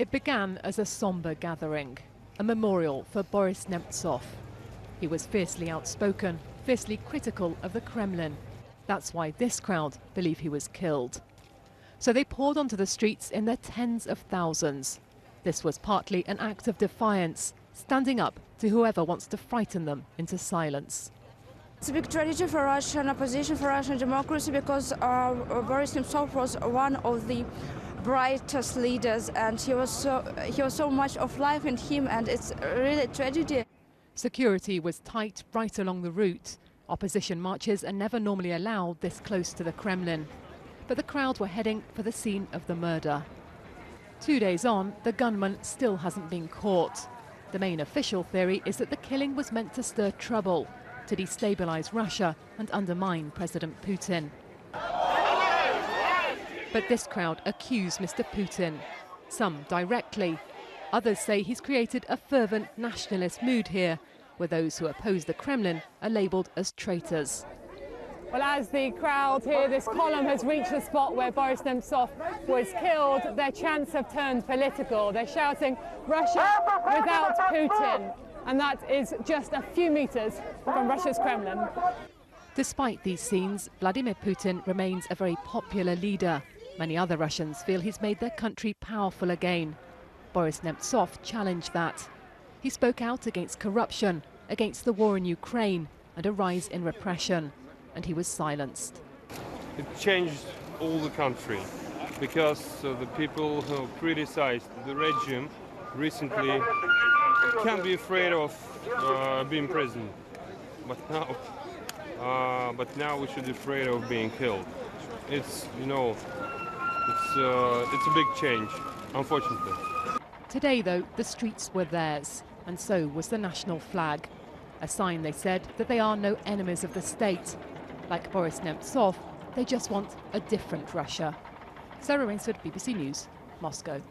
It began as a sombre gathering, a memorial for Boris Nemtsov. He was fiercely outspoken, fiercely critical of the Kremlin. That's why this crowd believe he was killed. So they poured onto the streets in their tens of thousands. This was partly an act of defiance, standing up to whoever wants to frighten them into silence. It's a big tragedy for Russian opposition, for Russian democracy, because Boris Nemtsov was one of the brightest leaders, and he was so much of life in him, and it's really a tragedy. Security was tight right along the route. Opposition marches are never normally allowed this close to the Kremlin. But the crowd were heading for the scene of the murder. 2 days on, the gunman still hasn't been caught. The main official theory is that the killing was meant to stir trouble, to destabilize Russia and undermine President Putin. But this crowd accuse Mr Putin, some directly. Others say he's created a fervent nationalist mood here, where those who oppose the Kremlin are labelled as traitors. Well, as the crowd here, this column has reached the spot where Boris Nemtsov was killed, their chants have turned political. They're shouting, "Russia without Putin." And that is just a few meters from Russia's Kremlin. Despite these scenes, Vladimir Putin remains a very popular leader. Many other Russians feel he's made their country powerful again. Boris Nemtsov challenged that. He spoke out against corruption, against the war in Ukraine and a rise in repression. And he was silenced. It changed all the country because the people who criticized the regime recently can't be afraid of being imprisoned. But now we should be afraid of being killed. It's a big change, unfortunately. Today, though, the streets were theirs, and so was the national flag. A sign, they said, that they are no enemies of the state. Like Boris Nemtsov, they just want a different Russia. Sarah Rainsford, BBC News, Moscow.